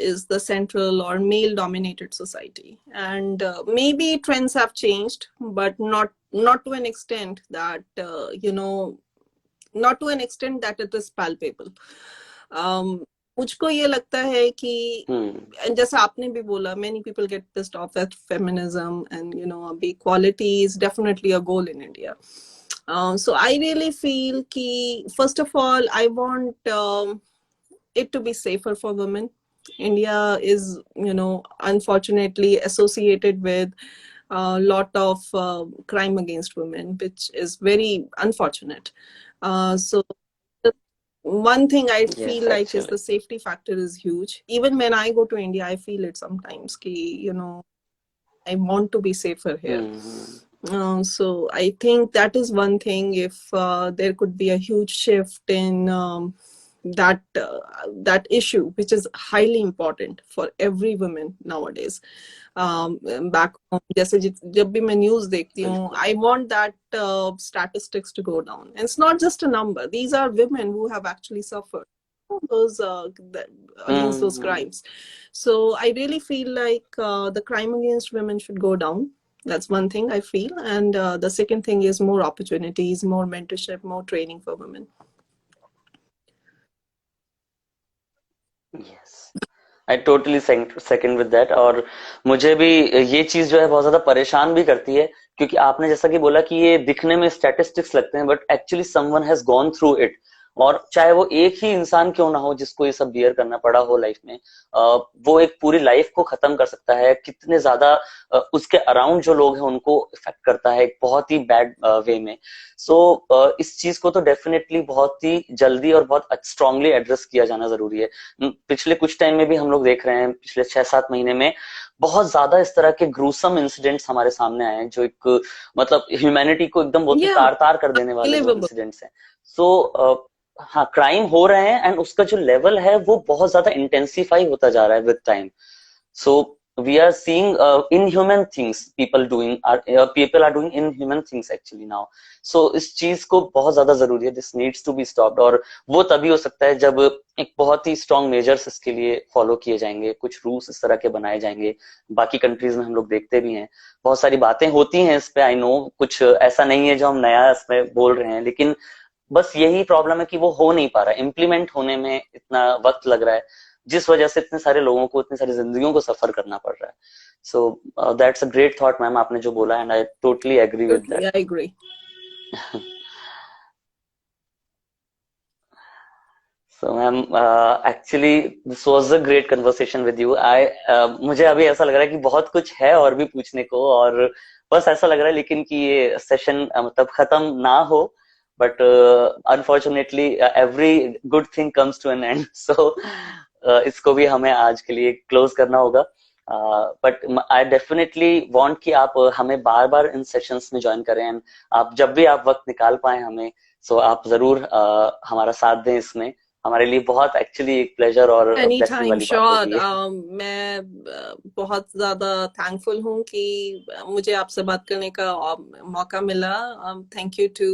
is the central or male dominated society. And maybe trends have changed, but not to an extent that, not to an extent that it is palpable. मुझको ये लगता है कि जैसा आपने भी बोला, many people get pissed off at feminism, and अभी equality is definitely a goal in India. So I really feel कि first of all I want it to be safer for women. India is, unfortunately associated with a lot of crime against women, which is very unfortunate. So one thing I feel yes like is actually. the safety factor is huge. Even when I go to India, I feel it sometimes कि, I want to be safer here. So I think that is one thing. If there could be a huge shift in that issue, which is highly important for every woman nowadays. Back home, जैसे जब भी मैं news देखती हूँ, I want that statistics to go down. And it's not just a number. These are women who have actually suffered those against those crimes. So I really feel like the crime against women should go down. That's one thing I feel. And the second thing is more opportunities, more mentorship, more training for women. Yes, I totally second with that. और मुझे भी ये चीज जो है बहुत ज्यादा परेशान भी करती है, क्योंकि आपने जैसा कि बोला कि ये दिखने में स्टैटिस्टिक्स लगते हैं, but actually someone has gone through it. और चाहे वो एक ही इंसान क्यों ना हो जिसको ये सब बियर करना पड़ा हो लाइफ में, वो एक पूरी लाइफ को खत्म कर सकता है. कितने ज्यादा उसके अराउंड जो लोग हैं उनको इफेक्ट करता है एक बहुत ही बैड वे में. सो इस चीज को तो डेफिनेटली बहुत ही जल्दी और बहुत स्ट्रांगली एड्रेस किया जाना जरूरी है. पिछले कुछ टाइम में भी हम लोग देख रहे हैं, पिछले 6-7 महीने में बहुत ज्यादा इस तरह के ग्रूसम इंसिडेंट्स हमारे सामने आए हैं, जो एक मतलब ह्यूमैनिटी को एकदम बहुत ही Yeah, तार तार कर देने वाले जो unbelievable. इंसिडेंट्स हैं. सो हाँ, क्राइम हो रहे हैं एंड उसका जो लेवल है वो बहुत ज्यादा इंटेंसिफाई होता जा रहा है with time. So we are seeing inhuman things people are doing inhuman things actually now. So इस चीज को बहुत ज्यादा जरूरी है, this needs to be stopped. और वो तभी हो सकता है जब एक बहुत ही स्ट्रॉन्ग मेजर्स इसके लिए फॉलो किए जाएंगे, कुछ रूल्स इस तरह के बनाए जाएंगे. बाकी कंट्रीज में हम लोग देखते भी हैं, बहुत सारी बातें होती हैं इस पे, आई नो, कुछ ऐसा नहीं है जो हम नया इसमें बोल रहे हैं, लेकिन बस यही प्रॉब्लम है कि वो हो नहीं पा रहा है, इम्प्लीमेंट होने में इतना वक्त लग रहा है, जिस वजह से इतने सारे लोगों को, इतनी सारी जिंदगियों को सफर करना पड़ रहा है. So that's a great thought ma'am, आपने जो बोला, and I totally agree with Totally, I that. agree. So ma'am, actually this was a great conversation with you. मुझे अभी ऐसा लग रहा है कि बहुत कुछ है और भी पूछने को, और बस ऐसा लग रहा है लेकिन कि ये सेशन मतलब खत्म ना हो, but unfortunately every good thing comes to an end. So इसको भी हमें आज के लिए क्लोज करना होगा. बट आई डेफिनेटली वांट कि आप हमें बार बार इन सेशंस में ज्वाइन करें, एंड आप जब भी आप वक्त निकाल पाए हमें, सो आप जरूर हमारा साथ दें इसमें. हमारे लिए बहुत एक्चुअली एक प्लेजर और एनी ब्लेसिंग टाइम वाली बात श्योर। होगी ये। मैं बहुत ज्यादा थैंकफुल हूँ कि मुझे आपसे बात करने का मौका मिला। Thank you to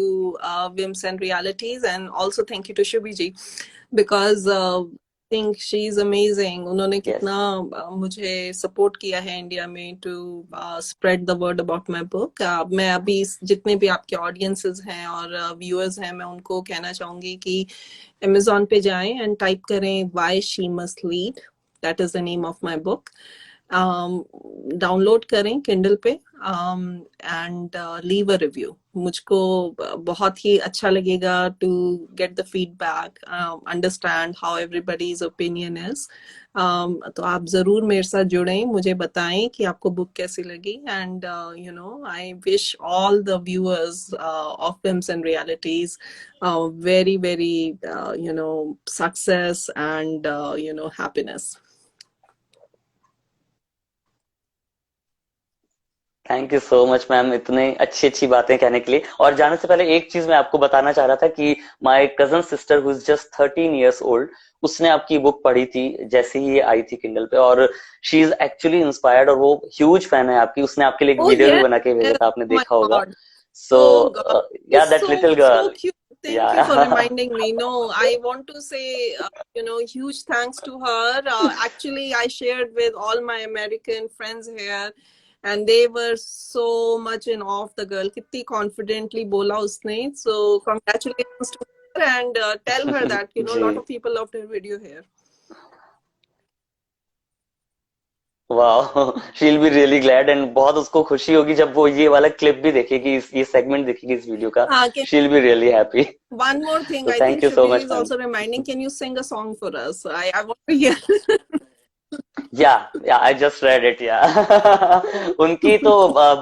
whims and realities, and also thank you to Shubhi ji, because think she is amazing. उन्होंने यस। कितना मुझे सपोर्ट किया है इंडिया में to spread the word about my book. मैं अभी जितने भी आपके ऑडियंसेस हैं और व्यूअर्स हैं, मैं उनको कहना चाहूंगी कि Amazon पे जाएं एंड टाइप करें Why She Must Lead, that is the name of my book. Download करें किंडल पे एंड लीव अ रिव्यू। मुझको बहुत ही अच्छा लगेगा to get the feedback, understand how everybody's opinion is. तो आप जरूर मेरे साथ जुड़ें, मुझे बताएं कि आपको बुक कैसी लगी, and you no I wish all the viewers of films and realities very very you know success and you know happiness. Thank you so much ma'am, इतने अच्छी अच्छी बातें कहने के लिए। और जाने से पहले एक चीज मैं आपको बताना चाह रहा था कि my cousin sister who is just 13 years old, उसने आपकी बुक पढ़ी थी जैसे ही ये आई थी किंडल पे, और शी इज एक्चुअली इंस्पायर्ड, और वो ह्यूज फैन है आपकी। उसने आपके लिए एक Oh वीडियो भी yes, बना के भेजा yes. था, आपने Oh my देखा होगा। God. सो Oh God. या It's that little so girl. cute. Thank you for या reminding me. No, I want to say, you know, huge thanks to her. Actually, I shared with all my American friends here, and they were so much in awe of the girl. कितनी confidently बोला उसने. So congratulations to her, and tell her that you know a जी, lot of people loved her video here. वाह, she will be really glad, and बहुत उसको खुशी होगी जब वो ये वाला क्लिप भी देखेगी, ये सेगमेंट देखेगी इस वीडियो का। हाँ, she will be really happy. one more thing, तो I thank think you so Shubhiji much is ma'am. also reminding. Can you sing a song for us? I want to hear. या I just read it या उनकी तो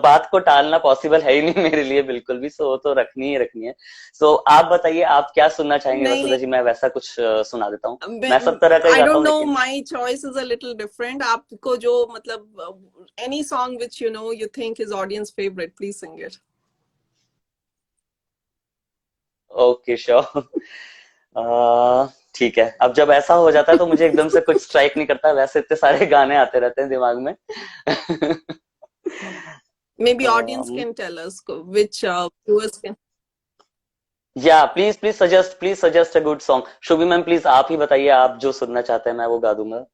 बात को टालना possible है ही नहीं मेरे लिए बिल्कुल भी, सो तो रखनी ही रखनी है। सो आप बताइए आप क्या सुनना चाहेंगे नहीं वसुधा नहीं, जी, मैं वैसा कुछ सुना देता हूँ। मैं सब तरह का ही I गाता don't हूँ know. लेकिन। My choice is a little different. आपको जो मतलब any song which you know you think is audience favorite, please sing it. Okay sure. ठीक है, अब जब ऐसा हो जाता है तो मुझे एकदम से कुछ स्ट्राइक नहीं करता, वैसे इतने सारे गाने आते रहते हैं दिमाग में। Maybe audience can tell us which viewers can. या please suggest a good song. Shubhi ma'am please आप ही बताइए, आप जो सुनना चाहते हैं मैं वो गा दूंगा।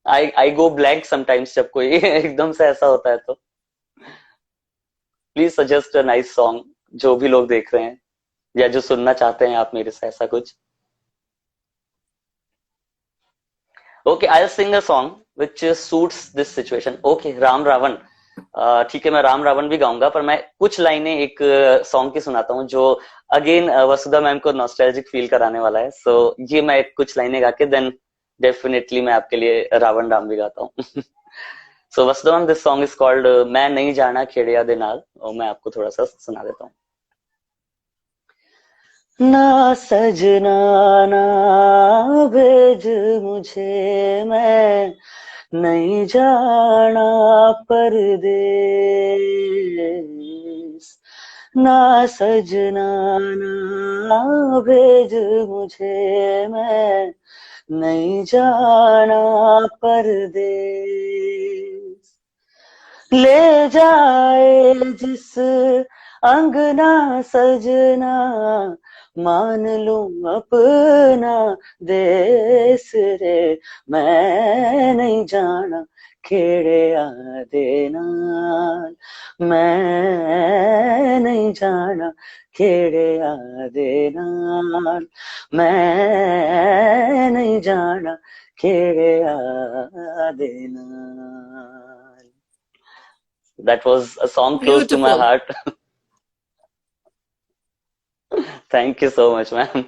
आई गो ब्लैंक समटाइम्स जब कोई एकदम से ऐसा होता है तो। Please suggest a nice song, जो भी लोग देख रहे हैं या जो सुनना चाहते हैं आप मेरे से ऐसा कुछ। Okay, I sing a song which suits this situation. Okay, Ram Ravan. ठीक है, मैं राम रावण भी गाऊंगा, पर मैं कुछ लाइनें एक सॉन्ग की सुनाता हूँ जो अगेन वसुधा मैम को नॉस्टैल्जिक फील कराने वाला है। सो ये मैं कुछ लाइनें गा के देन डेफिनेटली मैं आपके लिए रावण राम भी गाता हूँ। So Vasudha ma'am, this song is called मैं नहीं जाना खेड़िया दे नाल, और मैं आपको थोड़ा सा सुना देता हूँ। ना सजना ना भेज मुझे, मैं नहीं जाना परदेस। ना सजना ना भेज मुझे, मैं नहीं जाना परदेस। ले जाए जिस अंगना सजना, मान लूं अपना देश रे। मैं नहीं जाना खेड़े दे नाल, मैं नहीं जाना खेड़े दे नाल, मैं नहीं जाना खेड़े दे नाल। That was a song close to my Beautiful. heart. Thank you so much ma'am.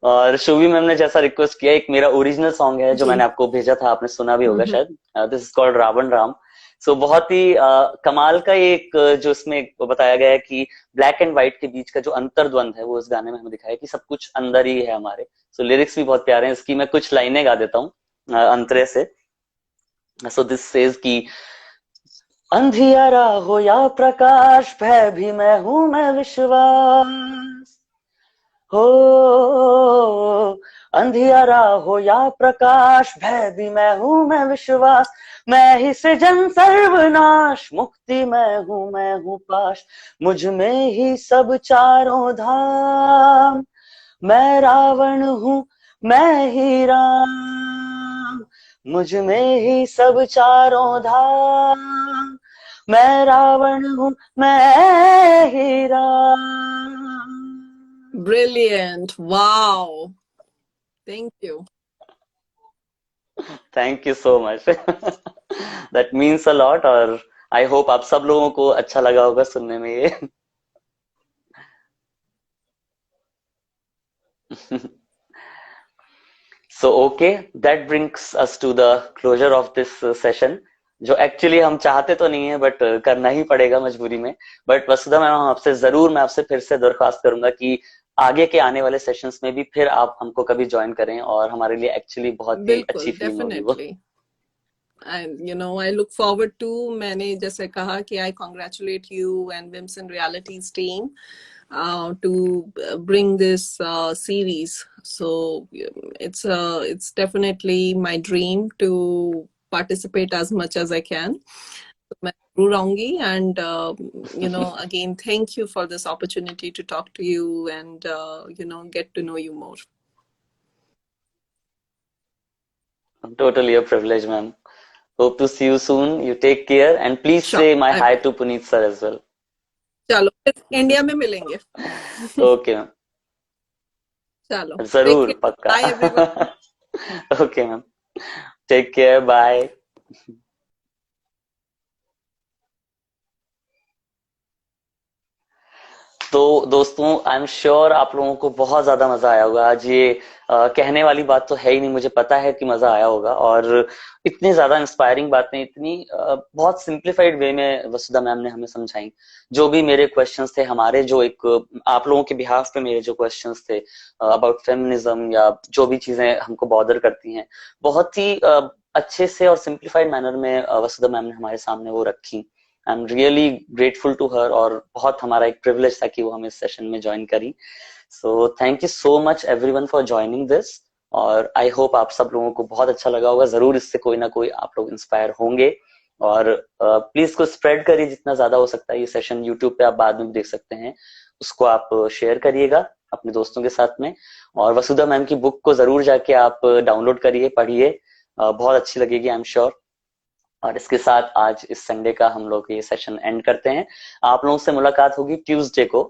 और शुभी मैम ने जैसा रिक्वेस्ट किया, एक मेरा ओरिजिनल सॉन्ग है जो जी। मैंने आपको भेजा था, आपने सुना भी होगा शायद। This is called Ravan Ram. So बहुत ही कमाल का एक जो इसमें बताया गया है कि ब्लैक एंड व्हाइट के बीच का जो अंतर्द्वंद है वो इस गाने में हमें दिखाया कि सब कुछ अंदर ही है हमारे। सो लिरिक्स भी बहुत प्यारे हैं इसकी, मैं कुछ लाइनें गा देता हूँ अंतरे से। सो दिस सेज कि अंधियारा हो या प्रकाश, भय भी मैं हूं मैं विश्वास, हो अंधियारा हो या प्रकाश, भय भी मैं विश्वास, मैं ही सृजन सर्वनाश, मुक्ति मैं हूँ पाश, मुझ में ही सब चारों धाम, मैं रावण हूँ मैं ही राम, मुझ में ही सब चारों धाम, मैं रावण हूँ मैं ही Ram. Brilliant. Wow. Thank you. Thank you so much. That means a lot, और आई होप आप सब लोगों को अच्छा लगा होगा सुनने में ये. So okay, that brings us to the closure of this session, जो एक्चुअली हम चाहते तो नहीं है बट करना ही पड़ेगा मजबूरी में. बट वसुधा मैम, मैं आपसे फिर से दरख्वास्त करूंगा कि आगे के आने वाले सेशंस में भी फिर आप हमको कभी ज्वाइन करें, और हमारे लिए एक्चुअली बहुत ही अच्छी बिल्कुल, फीलिंग होगी वो. definitely. And I look forward to, मैंने जैसे कहा कि I congratulate you and Vimson Realities team to bring this series. So it's definitely my dream to participate as much as I can. मैं जरूर आऊंगी, and again, thank you for this opportunity to talk to you and get to know you more. Totally a privilege, ma'am. Hope to see you soon. You take care, and please Sure, say my I hi will. to Puneet sir as well. चलो फिर India में मिलेंगे. Okay, ma'am. चलो, take जरूर, care. पक्का. Bye everyone. Okay, ma'am. Take care. Bye. तो दोस्तों, I am sure आप लोगों को बहुत ज्यादा मजा आया होगा आज. ये कहने वाली बात तो है ही नहीं, मुझे पता है कि मजा आया होगा. और इतनी ज्यादा इंस्पायरिंग बातें, इतनी बहुत सिंप्लीफाइड वे में वसुधा मैम ने हमें समझाई. जो भी मेरे क्वेश्चंस थे, हमारे जो एक आप लोगों के बिहाफ पे मेरे जो क्वेश्चंस थे अबाउट फेमिनिज्म, या जो भी चीजें हमको बॉदर करती हैं, बहुत ही अच्छे से और सिंप्लीफाइड मैनर में वसुधा मैम ने हमारे सामने वो रखी. I am really grateful to her, और बहुत हमारा एक प्रिविलेज था कि वो हमें इस सेशन में ज्वाइन करी. So thank you so much everyone for joining this, और आई होप आप सब लोगों को बहुत अच्छा लगा होगा. जरूर इससे कोई ना कोई आप लोग इंस्पायर होंगे, और प्लीज को स्प्रेड करिए जितना ज्यादा हो सकता है. ये सेशन यूट्यूब पे आप बाद में देख सकते हैं, उसको आप शेयर करिएगा अपने दोस्तों के साथ में. और वसुधा मैम की बुक को जरूर जाके आप डाउनलोड करिए, पढ़िए, बहुत अच्छी लगेगी आई एम श्योर. और इसके साथ आज इस संडे का हम लोग ये सेशन एंड करते हैं. आप लोगों से मुलाकात होगी ट्यूसडे को,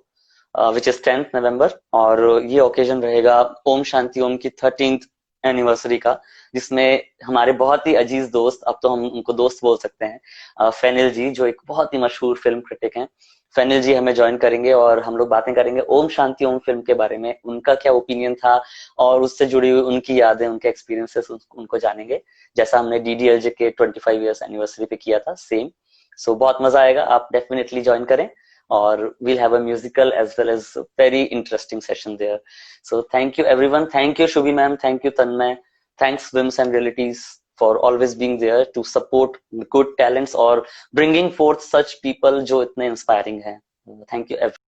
विच इज 10th नवंबर, और ये ओकेजन रहेगा ओम शांति ओम की 13th एनिवर्सरी का, जिसमें हमारे बहुत ही अजीज दोस्त, अब तो हम उनको दोस्त बोल सकते हैं, फेनिल जी, जो एक बहुत ही मशहूर फिल्म क्रिटिक हैं, फेनिल जी हमें ज्वाइन करेंगे, और हम लोग बातें करेंगे ओम शांति ओम फिल्म के बारे में, उनका क्या ओपिनियन था, और उससे जुड़ी हुई उनकी यादें, उनके एक्सपीरियंसेस उनको जानेंगे, जैसा हमने डीडीएलजे के 25 ईयर्स एनिवर्सरी पे किया था, सेम. सो बहुत मजा आएगा, आप डेफिनेटली ज्वाइन करें, और we'll have a musical as well as a very interesting session there. So thank you everyone. Thank you Shubhi ma'am. Thank you Tanmay. Thanks Vims and Realities for always being there to support good talents or bringing forth such people जो इतने inspiring हैं. Thank you everyone.